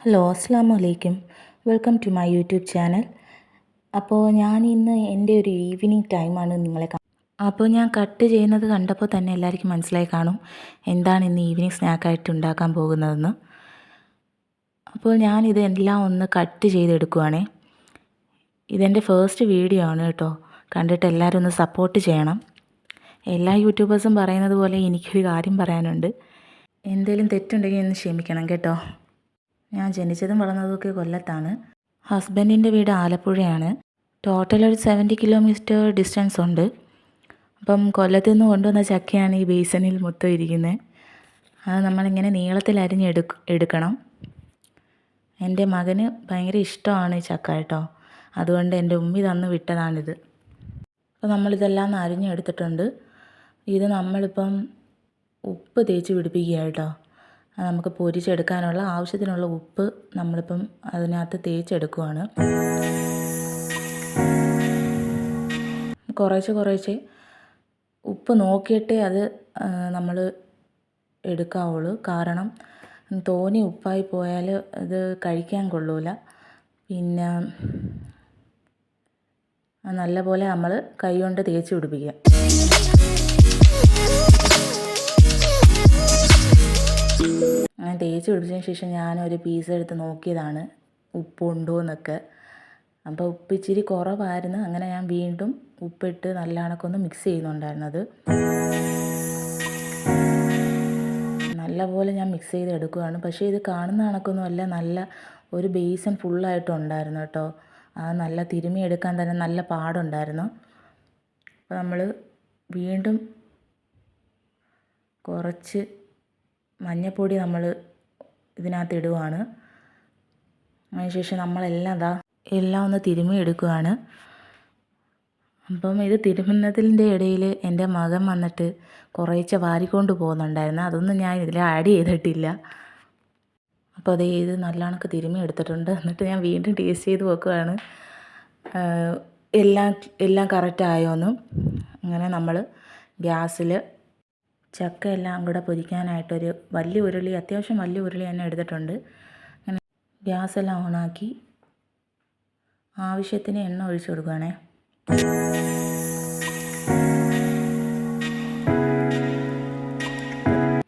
Hello അസ്സാം വലൈക്കും. Welcome to my YouTube channel. അപ്പോൾ ഞാൻ ഇന്ന് എൻ്റെ ഒരു ഈവനിങ് ടൈമാണ് അപ്പോൾ ഞാൻ കട്ട് ചെയ്യുന്നത് കണ്ടപ്പോൾ തന്നെ എല്ലാവർക്കും മനസ്സിലായി കാണും എന്താണ് ഇന്ന് ഈവനിങ് സ്നാക്കായിട്ട് ഉണ്ടാക്കാൻ പോകുന്നതെന്ന്. അപ്പോൾ ഞാനിത് എല്ലാം ഒന്ന് കട്ട് ചെയ്തെടുക്കുവാണേ. ഇതെൻ്റെ ഫസ്റ്റ് വീഡിയോ ആണ് കേട്ടോ. കണ്ടിട്ട് എല്ലാവരും ഒന്ന് സപ്പോർട്ട് ചെയ്യണം. എല്ലാ യൂട്യൂബേഴ്സും പറയുന്നത് പോലെ എനിക്കൊരു കാര്യം പറയാനുണ്ട്. എന്തെങ്കിലും തെറ്റുണ്ടെങ്കിൽ ഒന്ന് ക്ഷമിക്കണം കേട്ടോ. ഞാൻ ജനിച്ചതും വളർന്നതൊക്കെ കൊല്ലത്താണ്. ഹസ്ബൻഡിൻ്റെ വീട് ആലപ്പുഴയാണ്. ടോട്ടൽ ഒരു 70 കിലോമീറ്റർ ഡിസ്റ്റൻസ് ഉണ്ട്. അപ്പം കൊല്ലത്തു നിന്ന് കൊണ്ടുവന്ന ചക്കയാണ് ഈ ബേസണിൽ മൊത്തം ഇരിക്കുന്നത്. അത് നമ്മളിങ്ങനെ നീളത്തിൽ എടുക്കണം. എൻ്റെ മകന് ഭയങ്കര ഇഷ്ടമാണ് ഈ ചക്ക കേട്ടോ. അതുകൊണ്ട് എൻ്റെ ഉമ്മി തന്ന് വിട്ടതാണിത്. അപ്പോൾ നമ്മളിതെല്ലാം അരിഞ്ഞെടുത്തിട്ടുണ്ട്. ഇത് നമ്മളിപ്പം ഉപ്പ് തേച്ച് പിടിപ്പിക്കുക കേട്ടോ. നമുക്ക് പൊരിച്ചെടുക്കാനുള്ള ആവശ്യത്തിനുള്ള ഉപ്പ് നമ്മളിപ്പം അതിനകത്ത് തേച്ചെടുക്കുവാണ്. കുറേശ്ശെ ഉപ്പ് നോക്കിയിട്ടേ അത് നമ്മൾ എടുക്കാവുള്ളൂ. കാരണം തോനെ ഉപ്പായി പോയാൽ അത് കഴിക്കാൻ കൊള്ളൂല. പിന്നെ നല്ലപോലെ നമ്മൾ കൈ കൊണ്ട് തേച്ച് പിടിപ്പിക്കുക. അങ്ങനെ തേച്ച് പിടിപ്പിച്ചതിന് ശേഷം ഞാനൊരു പീസ് എടുത്ത് നോക്കിയതാണ് ഉപ്പുണ്ടോ എന്നൊക്കെ. അപ്പോൾ ഉപ്പ് ഇച്ചിരി കുറവായിരുന്നു. അങ്ങനെ ഞാൻ വീണ്ടും ഉപ്പിട്ട് നല്ല കണക്കൊന്ന് മിക്സ് ചെയ്യുന്നുണ്ടായിരുന്നത്. നല്ലപോലെ ഞാൻ മിക്സ് ചെയ്ത് എടുക്കുകയാണ്. പക്ഷേ ഇത് കാണുന്ന കണക്കൊന്നുമല്ല, നല്ല ഒരു ബേസൺ ഫുള്ളായിട്ടുണ്ടായിരുന്നു കേട്ടോ. അത് നല്ല തിരുമ്മി എടുക്കാൻ തന്നെ നല്ല പാടുണ്ടായിരുന്നു. അപ്പോൾ നമ്മൾ വീണ്ടും കുറച്ച് മഞ്ഞൾപ്പൊടി നമ്മൾ ഇതിനകത്ത് ഇടുവാണ്. അതിനുശേഷം എല്ലാം ഒന്ന് തിരുമ്മി എടുക്കുകയാണ്. അപ്പം ഇത് തിരുമുന്നതിൻ്റെ ഇടയിൽ എൻ്റെ മകൻ വന്നിട്ട് കുറേശ്ശെ വാരിക്കൊണ്ട് പോകുന്നുണ്ടായിരുന്നു. അതൊന്നും ഞാൻ ഇതിൽ ആഡ് ചെയ്തിട്ടില്ല. അപ്പോൾ ഇത് നല്ല കണക്ക് തിരുമ്മി എടുത്തിട്ടുണ്ട്. എന്നിട്ട് ഞാൻ വീണ്ടും ടേസ്റ്റ് ചെയ്ത് നോക്കുകയാണ് എല്ലാം കറക്റ്റായോന്നും. അങ്ങനെ നമ്മൾ ഗ്യാസിൽ ചക്ക എല്ലാം കൂടെ പൊരിക്കാനായിട്ടൊരു വലിയ ഉരുളി, അത്യാവശ്യം വലിയ ഉരുളി തന്നെ എടുത്തിട്ടുണ്ട്. അങ്ങനെ ഗ്യാസെല്ലാം ഓണാക്കി ആവശ്യത്തിന് എണ്ണ ഒഴിച്ചു കൊടുക്കുകയാണേ.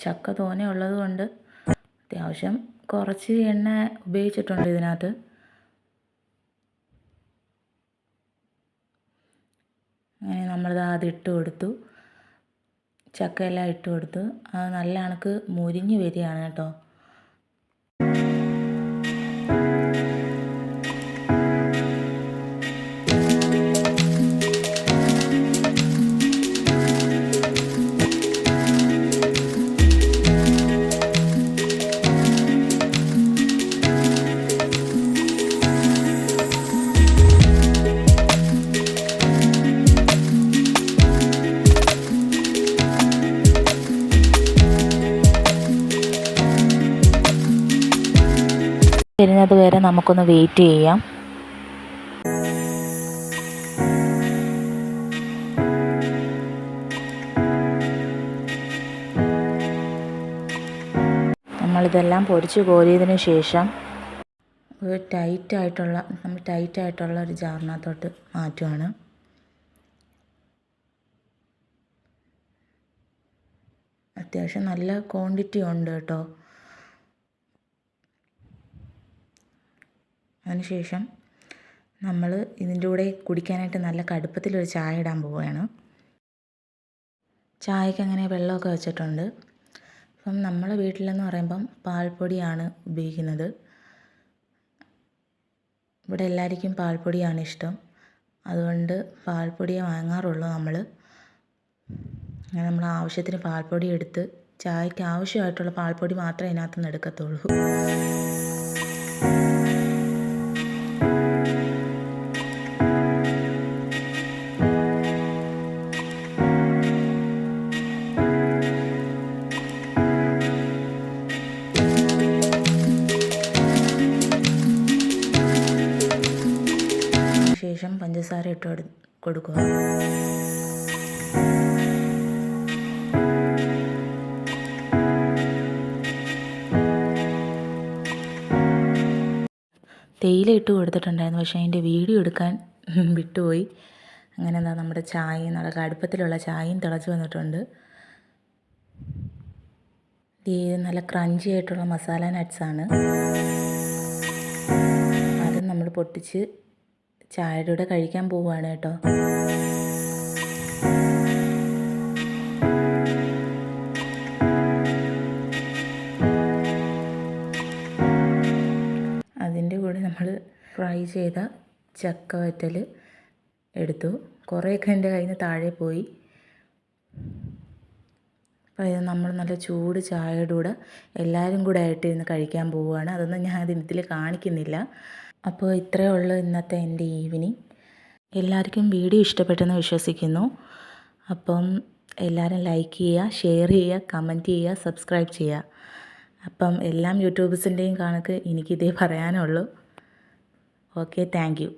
ചക്ക തോനെ ഉള്ളത് കൊണ്ട് അത്യാവശ്യം കുറച്ച് എണ്ണ ഉപയോഗിച്ചിട്ടുണ്ട് ഇതിനകത്ത്. അങ്ങനെ നമ്മളിത് ഇട്ട് കൊടുത്തു. ചക്കയെല്ലാം ഇട്ട് കൊടുത്തു. അത് നല്ല കണക്ക് മുരിഞ്ഞ് വരികയാണ് കേട്ടോ. വരുന്നത് വരെ നമുക്കൊന്ന് വെയിറ്റ് ചെയ്യാം. നമ്മളിതെല്ലാം പൊരിച്ച് കോരിയതിന് ശേഷം ഒരു ടൈറ്റായിട്ടുള്ള ഒരു ജാറിനകത്തോട്ട് മാറ്റുവാണ്. അത്യാവശ്യം നല്ല ക്വാണ്ടിറ്റി ഉണ്ട് കേട്ടോ. അതിനുശേഷം നമ്മൾ ഇതിൻ്റെ കൂടെ കുടിക്കാനായിട്ട് നല്ല കടുപ്പത്തിലൊരു ചായ ഇടാൻ പോവുകയാണ്. ചായക്ക് അങ്ങനെ വെള്ളമൊക്കെ വെച്ചിട്ടുണ്ട്. അപ്പം നമ്മളെ വീട്ടിലെന്ന് പറയുമ്പം പാൽപ്പൊടിയാണ് ഉപയോഗിക്കുന്നത്. ഇവിടെ എല്ലാവർക്കും പാൽപ്പൊടിയാണ് ഇഷ്ടം. അതുകൊണ്ട് പാൽപ്പൊടിയെ വാങ്ങാറുള്ളൂ നമ്മൾ. അങ്ങനെ നമ്മൾ ആവശ്യത്തിന് പാൽപ്പൊടി എടുത്ത് ചായക്ക് ആവശ്യമായിട്ടുള്ള പാൽപ്പൊടി മാത്രമേ ഇതിനകത്തുനിന്ന് എടുക്കത്തുള്ളൂ. ശേഷം പഞ്ചസാര ഇട്ട് കൊടുക്കുക. തേയില ഇട്ട് കൊടുത്തിട്ടുണ്ടായിരുന്നു, പക്ഷേ അതിൻ്റെ വീഡിയോ എടുക്കാൻ വിട്ടുപോയി. അങ്ങനെ എന്താ നമ്മുടെ ചായയും നല്ല കടുപ്പത്തിലുള്ള ചായയും തിളച്ച് വന്നിട്ടുണ്ട്. ഈ നല്ല ക്രഞ്ചി ആയിട്ടുള്ള മസാല നട്ട്സാണ്. അതും നമ്മൾ പൊട്ടിച്ച് ചായയുടെ കൂടെ കഴിക്കാൻ പോവുകയാണ് കേട്ടോ. അതിൻ്റെ കൂടെ നമ്മൾ ഫ്രൈ ചെയ്ത ചക്ക വറ്റൽ എടുത്തു. കുറേയൊക്കെ എൻ്റെ കയ്യിൽ നിന്ന് താഴെ പോയി. അപ്പോൾ ഇത് നമ്മൾ നല്ല ചൂട് ചായയുടെ കൂടെ എല്ലാവരും കൂടെ ആയിട്ട് ഇരുന്ന് കഴിക്കാൻ പോവുകയാണ്. അതൊന്നും ഞാൻ ഇതിൽ കാണിക്കുന്നില്ല. അപ്പോൾ ഇത്രയേ ഉള്ളൂ ഇന്നത്തെ എൻ്റെ ഈവനിങ്. എല്ലാവർക്കും വീഡിയോ ഇഷ്ടപ്പെട്ടെന്ന് വിശ്വസിക്കുന്നു. അപ്പം എല്ലാവരും ലൈക്ക് ചെയ്യുക, ഷെയർ ചെയ്യുക, കമൻറ്റ് ചെയ്യുക, സബ്സ്ക്രൈബ് ചെയ്യുക. അപ്പം എല്ലാം യൂട്യൂബേഴ്സിൻ്റെയും കണക്ക് എനിക്കിതേ പറയാനുള്ളൂ. Okay, thank you.